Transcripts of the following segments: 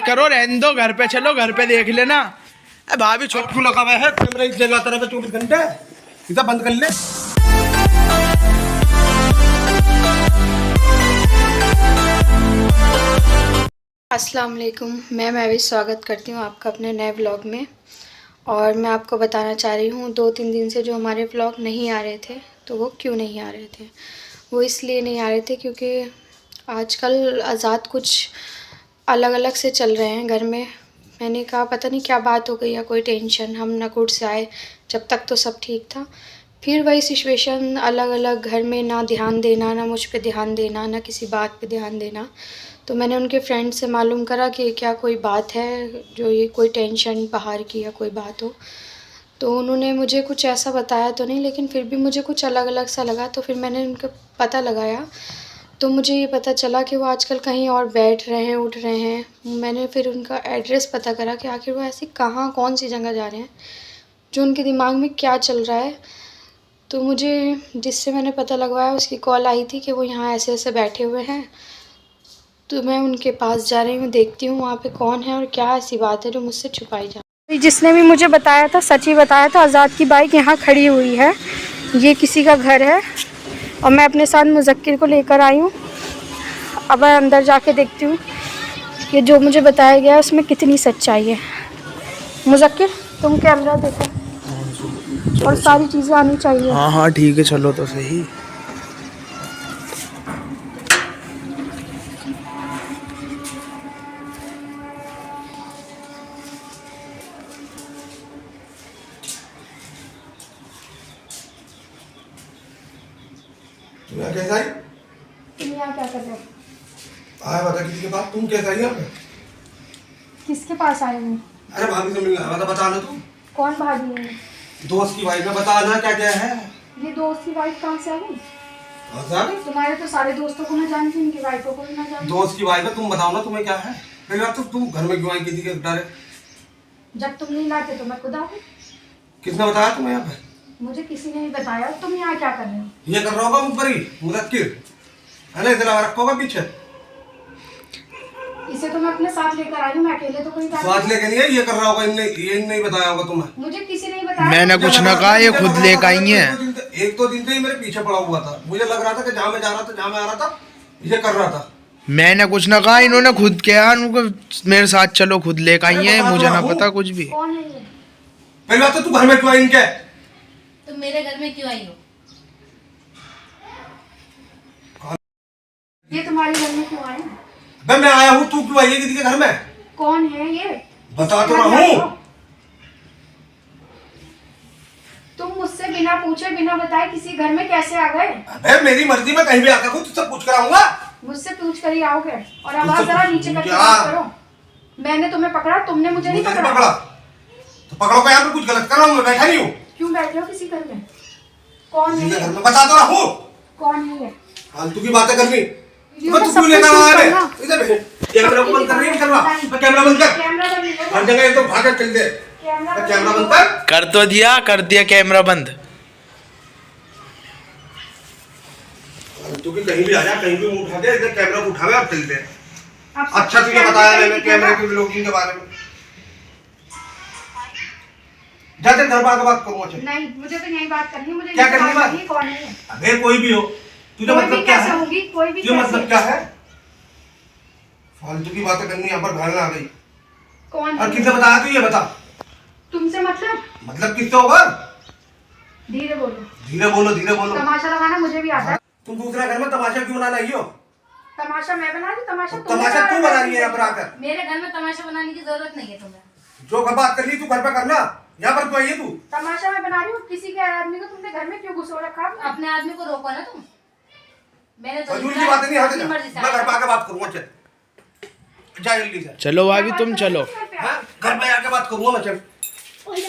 मत करो, रहने दो, घर पे चलो, घर पे देख लेना। भाभी छोड़ क्यों लगा हुआ है कैमरा इस जगह तरफ 24 घंटे इधर बंद कर ले। अस्सलाम वालेकुम, मैं भी स्वागत करती हूँ आपका अपने नए व्लॉग में। और मैं आपको बताना चाह रही हूँ 2-3 दिन से जो हमारे व्लॉग नहीं आ रहे थे, तो वो क्यों नहीं आ रहे थे। वो इसलिए नहीं आ रहे थे क्योंकि आजकल आज़ाद कुछ अलग अलग से चल रहे हैं घर में। मैंने कहा पता नहीं क्या बात हो गई या कोई टेंशन। हम नकुड़ से आए, जब तक तो सब ठीक था, फिर वही सिचुएशन, अलग अलग घर में, ना ध्यान देना, ना मुझ पे ध्यान देना, ना किसी बात पे ध्यान देना। तो मैंने उनके फ्रेंड से मालूम करा कि क्या कोई बात है, जो ये कोई टेंशन बाहर की या कोई बात हो। तो उन्होंने मुझे कुछ ऐसा बताया तो नहीं, लेकिन फिर भी मुझे कुछ अलग अलग सा लगा। तो फिर मैंने उनका पता लगाया, तो मुझे ये पता चला कि वो आजकल कहीं और बैठ रहे हैं, उठ रहे हैं। मैंने फिर उनका एड्रेस पता करा कि आखिर वो ऐसी कहाँ, कौन सी जगह जा रहे हैं, जो उनके दिमाग में क्या चल रहा है। तो मुझे जिससे मैंने पता लगवाया उसकी कॉल आई थी कि वो यहाँ ऐसे ऐसे बैठे हुए हैं। तो मैं उनके पास जा रही हूँ, देखती हूँ वहाँ पे कौन है और क्या ऐसी बात है जो मुझसे छुपाई जा। जिसने भी मुझे बताया था सच ही बताया था। आज़ाद की बाइक यहाँ खड़ी हुई है, ये किसी का घर है, और मैं अपने साथ मुज़क्किर को लेकर आई हूँ। अब मैं अंदर जाके देखती हूँ कि जो मुझे बताया गया है उसमें कितनी सच्चाई है। मुज़क्किर, तुम कैमरा देखो और सारी चीज़ें आनी चाहिए। हाँ हाँ ठीक है, चलो तो सही। कैसा है? तुम यहाँ क्या कर रहे हो? आया बता किसी के पास। तुम कैसा है यहाँ पे? किसके पास आए हो? अरे भाभी से मिलना है, बता ना। तुम कौन भागी है? दोस्त की वाइफ में बता ना क्या क्या है। ये दोस्त की वाइफ कहाँ से आ गई? तुम्हारे तो सारे दोस्तों को मैं जानती हूँ, इनकी वाइफों को भी मैं जानती हूँ। दोस्त की वाइफ है, तुम बताओ ना तुम्हें क्या है। पहले बात तो तुम घर में क्यों आई किसी के डरे? जब तुम नहीं लाते तो मैं खुद आती। किसने बताया तुम्हें यहाँ पे? मुझे किसी ने नहीं बताया। तुम यहाँ क्या कर रहे हो? ये कर रहा होगा मुझ ही मुज़क्किर है ना, इधर रखा होगा पीछे। इसे तो मैं अपने साथ लेकर आई हूँ, मैं अकेले तो कोई साथ लेके नहीं है, ये कर रहा होगा। इनने ये नहीं बताया होगा तुम्हें। मुझे किसी ने नहीं बताया। मैंने कुछ ना कहा, ये खुद लेकर आई है। एक दो दिन से ही मेरे पीछे पड़ा हुआ था। मुझे लग रहा था कि जहाँ मैं जा रहा था, जहाँ मैं आ रहा था, ये कर रहा था। मैंने कुछ ना कहा, इन्होंने खुद किया। उनको मेरे साथ चलो, खुद लेकर आई है, मुझे ना पता कुछ भी। कौन है ये? पहली बात तो तू घर में क्यों आई इनके? तुम मेरे घर में क्यों आई हो? ये तुम्हारे घर में क्यों आए? अबे मैं आया हूँ, तू क्यों आई है किसी के घर में? कौन है ये? बता तो रहा हूँ। तुम मुझसे बिना पूछे, बिना बताए किसी घर में कैसे आ गए? अबे मेरी मर्जी में कहीं भी आकर खुद तुझसे पूछ कर आऊंगा। मुझसे पूछ कर ही आओगे। और आवाज जरा नीचे करके बात करो। मैंने तुम्हें पकड़ा, तुमने मुझे नहीं पकड़ा। तो पकड़ो का, यहाँ पे कुछ गलत कर रहा हूँ मैं, बैठा नहीं हूँ। क्यों बैठे हो किसी घर में? कौन है? घर में बता तो रहा हूँ। कौन है ये? फालतू की बातें करनी। वीडियो में तू सब क्यों लेकर कुछ आया करना। है? इधर कैमरा को बंद कर रही है, करवा। कैमरा बंद कर। कैमरा बंद करो। हर जगह तो भाग चल दे। कैमरा बंद कर तो दिया, कर दिया कैमरा बंद। तू भी कहीं भी आ जा, कहीं भी मुंह उठा दे, इधर कैमरा को उठावे और चल दे। अच्छा तुझे बताया मैंने कैमरे की ब्लॉगिंग के बारे में। जाते घर बात करूंगा। चल नहीं, मुझे तो यही बात करनी है। मुझे क्या करनी बात? कौन है ये? अबे कोई भी हो, तुझे मतलब क्या है? कोई भी तुझे मतलब क्या है? फालतू की बातें करनी, यहाँ पर भागना आ गई। कौन और किसने बताया? तू ये बता। तुमसे मतलब किससे होगा? धीरे बोलो। धीरे बोलो, धीरे बोलो। तमाशा लगाना मुझे भी आता है। तुम दूसरा घर में तमाशा क्यों बनाना ही हो? तमाशा मैं बना रही, तमाशा तू बना रही है यहाँ पर आकर। मेरे घर में तमाशा बनाने की जरूरत नहीं है तुम्हें। जो बात कर ली तू घर पे करना, यहाँ पर क्यों आई है तू? तमाशा मैं बना रही हूँ। किसी के आदमी को तुमने घर में क्यों घुसो रखा? अपने आदमी को रोको ना तुम। मैंने तो फजूल की बातें नहीं आती। अपनी मर्जी से मैं घर पे आके बात करूंगा। चल जा जल्दी से। चलो भाभी तुम चलो। हाँ, घर पे आके बात करूंगा मैं।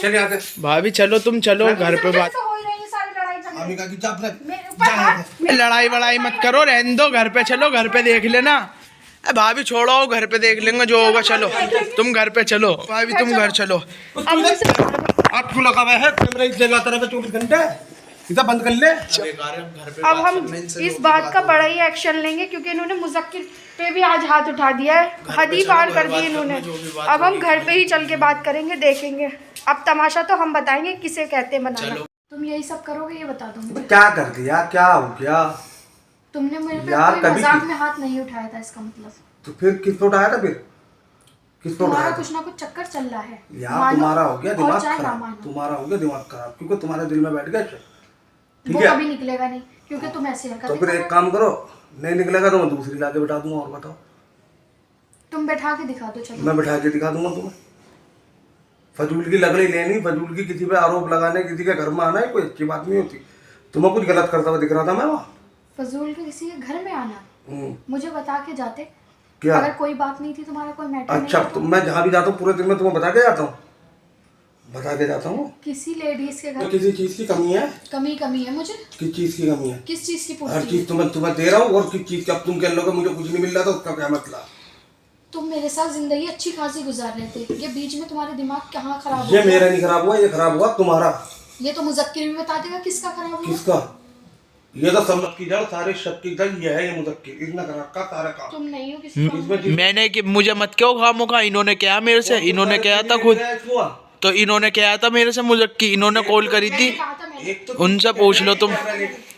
चल यहाँ से। भाभी चलो, तुम चलो घर पे बात। अभी का जा अपने लड़ाई वड़ाई मत करो, रहने दो, घर पे चलो, घर पे देख लेना। भाभी छोड़ो, घर पे देख लेंगे जो होगा। चलो तुम घर पे चलो, भाभी तुम घर चलो। आपको लगा हुआ है कैमरा इस जगह तरफ 24 घंटे इधर बंद कर ले। अब हम इस बात का बड़ा ही एक्शन लेंगे क्योंकि इन्होंने मुज़क्किर पे भी आज हाथ उठा दिया है, हद ही पार कर दी इन्होंने। अब हम घर पे ही चल के बात करेंगे, देखेंगे। अब तमाशा तो हम बताएंगे किसे कहते हैं बनाना। तुम यही सब करोगे ये बता दो मुझे। क्या कर दिया, क्या हो गया? तुमने मेरे पे यार, कोई कभी मजाक में हाथ नहीं उठाया था, इसका मतलब। तो फिर किस पे उठाया था? फिर किस पे तुम्हारा उठाया? कुछ ना कुछ चक्कर चल रहा है यार तुम्हारा हो गया दिमाग चाहे ना खराब, मानो। तुम्हारा हो गया दिमाग खराब क्योंकि तुम्हारे दिल में बैठ गया। ठीक वो है, कभी निकलेगा नहीं क्योंकि तुम ऐसे हरकत तो फिर एक काम करो, नहीं निकलेगा तो मैं दूसरी लाके बिठा दूंगा। और बताओ, तुम बैठा के दिखा दो। चलो मैं बिठा के दिखा दूंगा तुम्हें। फजूल की लकड़ी लेनी, फजूल की किसी पे आरोप लगाने, किसी के घर में आना है कोई अच्छी बात नहीं होती। तुम्हें कुछ गलत करता हुआ दिख रहा था मैं वहाँ? फजूल के किसी के घर में आना, मुझे बता के जाते। क्या? अगर कोई बात नहीं थी, तुम्हारा कोई मैटर अच्छा, नहीं था, तो मैं जहाँ भी जाता हूँ पूरे दिन में तुम्हें बता के जाता हूँ, बता के जाता हूँ। किसी लेडीज के तो घर किसी चीज की कमी है? कमी है मुझे। किस चीज की कमी है? किस चीज की हर पूछती चीज तुम्हें दे रहा हूँ, और किस चीज की अब तुम कह लो मुझे कुछ नहीं मिल रहा, तो उसका क्या मतलब? तुम मेरे साथ जिंदगी अच्छी खासी गुजार रहे थे, ये बीच में तुम्हारे दिमाग कहाँ खराब हो ये गया? मेरा नहीं खराब हुआ, ये खराब हुआ तुम्हारा। ये तो मुज़क्किर भी बता देगा किसका खराब हुआ। किसका? ये तो सब की जड़, सारे शक की जड़ ये है, ये मुज़क्किर। इतना खराब का सारा काम तुम नहीं हो किसी का। इसमें मैंने कि मुझे मत क्यों खामोखा, इन्होंने क्या मेरे से, इन्होंने क्या था खुद, तो इन्होंने क्या था मेरे से मुझक्की, इन्होंने कॉल करी थी। कहा था मैंने। एक तो उनसे पूछ लो तुम।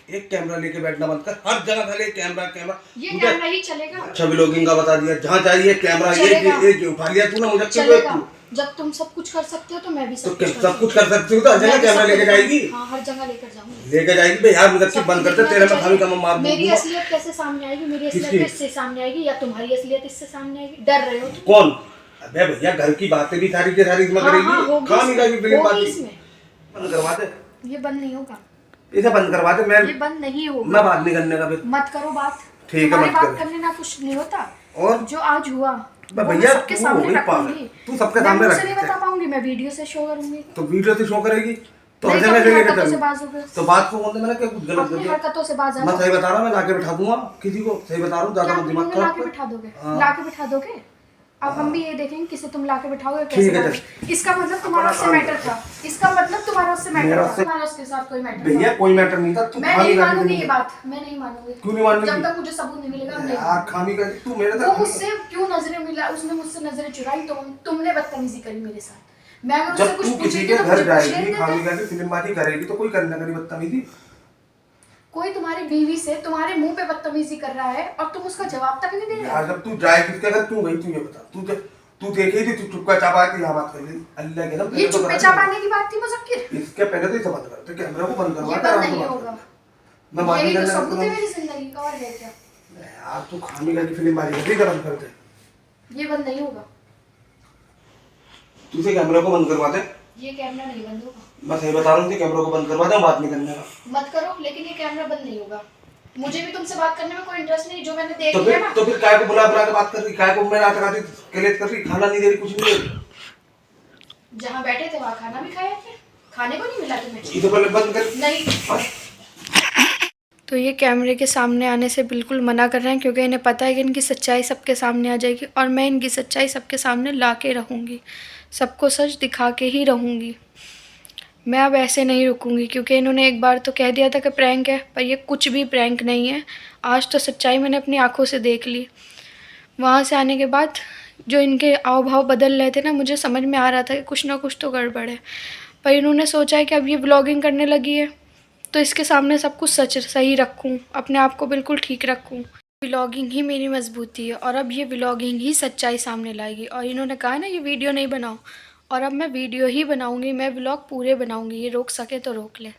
एक कैमरा लेके बैठना बंद कर, हर जगह खाली कैमरा कैमरा। ये कैमरा ही चलेगा। अच्छा व्लॉगिंग का बता दिया, जहाँ चाहिए कैमरा। चलेगा। ये उठा लिया तूने मुझे। चलेगा, जब तुम सब कुछ कर सकते हो तो मैं भी तो सब कुछ कर सब कुछ कर सकती हूँ, तो हर जगह कैमरा लेके जाएगी। हाँ, हर जगह लेकर जाऊंगी। लेके जाएगी भाई यार, मुझे बंद करते तेरे में खाली कम मार मेरी दूंगा। असलियत कैसे सामने आएगी? मेरी किसकी? असलियत किससे सामने आएगी? या तुम्हारी असलियत इससे सामने आएगी? डर रहे हो तुम? कौन? अबे भैया घर की बातें भी सारी की सारी इसमें हाँ, करेगी। होगी खामी का भी फिल्म होगी बात इसमें। बंद करवा दे, ये बंद नहीं होगा, इसे बंद करवा दे। ये बंद नहीं होगा। मैं बात नहीं करने का फिर। मत करो बात। ठीक है, तुम्हारी मत बात करो। करने ना कुछ नहीं होता। और जो आज हुआ बे वो मैं भैया, सबके तू सामने हो गई पागल। रखूंगी। तू सबके मैं सामने मुझसे रख नहीं सकते। बता पाऊंगी, मैं वीडियो से शो करूंगी। तो वीडियो से शो करेगी तो हर नहीं, जगह तो से लेके हरकतों से चलेगी। बाज होगा। तो बात को बोलते मैंने क्या कुछ गलत कर अपनी दिया? हरकतों से बाज आ मैं जाओ। सही बता रहा हूँ, मैं लाके बिठा दूंगा किसी को। सही बता रहा हूँ, ज्यादा क्या मत दिमाग तुम खराब लाके कर। बिठा दोगे? हाँ। लाके बिठा दोगे? अब हम भी ये देखेंगे किसे तुम लाके बिठाओगे, ठीक कैसे है, लाके। इसका मतलब तुम्हारा उससे मैटर था। इसका मतलब तुम्हारा उससे मैटर मेरा था। उससे- तुम्हारा उसके साथ कोई मैटर भैया था। कोई मैटर नहीं था। तू मैं खामी नहीं का मानूंगी ये बात, मैं नहीं मानूंगी। क्यों नहीं मानूंगी? जब तक मुझे सबूत नहीं मिलेगा मैं नहीं यार खामी का तू मेरे वो मुझसे क्यों नजरें मिला, उसने मुझसे नजरें चुराई, तो तुमने बदतमीजी करी मेरे साथ। मैं अगर उससे जब कुछ तू किसी पूछती के तो घर मुझे पूछ जाएगी, लेने खामी देते। का फिल्मबाजी करेगी तो कोई करने का नहीं बदतमीजी। कोई तुम्हारी बीवी से तुम्हारे मुंह पे बदतमीजी कर रहा है और तुम उसका जवाब तक नहीं दे रहे। यार जब तू जाएगी किसके घर क्यों गई? तू ये बता। तू देखी थी, तू चुपका चापा के यहाँ बात कर ली। अल्लाह के नाम ये चुप्पे चापाने की बात थी मुज़क्किर। इसके पहले तो इसे बंद करते, कैमरा को बंद करवा ये के बंद आराम से नहीं बात होगा। कर। मैं बात यही नहीं तो करने सबूत है लगता मेरी जिंदगी का, और है क्या? हूँ। यार तू खामी का फिल्मबाजी कर रही, बंद कर दे। ये बंद नहीं होगा। तू इसे कैमरा को बंद करवा दे। ये कैमरा नहीं बंद होगा। मैं सही बता रहा हूँ, कैमरा को बंद करवा दे, बात नहीं करने का। मत करो, लेकिन ये कैमरा बंद नहीं होगा। मुझे भी तुमसे बात करने में कोई इंटरेस्ट नहीं। जो मैंने देख लिया ना, तो फिर काय को बुला के बात कर रही, काय को मैं रात रात कलेक्ट कर रही, खाना नहीं दे रही, कुछ नहीं दे रही। जहाँ बैठे थे वहाँ खाना भी खाया थे, खाने को नहीं मिला तुम्हें? इसे पहले बंद कर। नहीं। तो ये कैमरे के सामने आने से बिल्कुल मना कर रहे हैं क्योंकि इन्हें पता है कि इनकी सच्चाई सबके सामने आ जाएगी और मैं इनकी सच्चाई सबके सामने ला के रहूँगी, सबको सच दिखा के ही रहूँगी। मैं अब ऐसे नहीं रुकूंगी क्योंकि इन्होंने एक बार तो कह दिया था कि प्रैंक है, पर ये कुछ भी प्रैंक नहीं है। आज तो सच्चाई मैंने अपनी आंखों से देख ली। वहाँ से आने के बाद जो इनके आव भाव बदल रहे थे ना, मुझे समझ में आ रहा था कि कुछ ना कुछ तो गड़बड़ है। पर इन्होंने सोचा है कि अब ये व्लॉगिंग करने लगी है तो इसके सामने सब कुछ सच सही रखूँ, अपने आप को बिल्कुल ठीक रखूँ। व्लॉगिंग ही मेरी मजबूती है और अब ये व्लॉगिंग ही सच्चाई सामने लाएगी। और इन्होंने कहा ना ये वीडियो नहीं बनाओ, और अब मैं वीडियो ही बनाऊंगी, मैं व्लॉग पूरे बनाऊंगी। ये रोक सके तो रोक ले।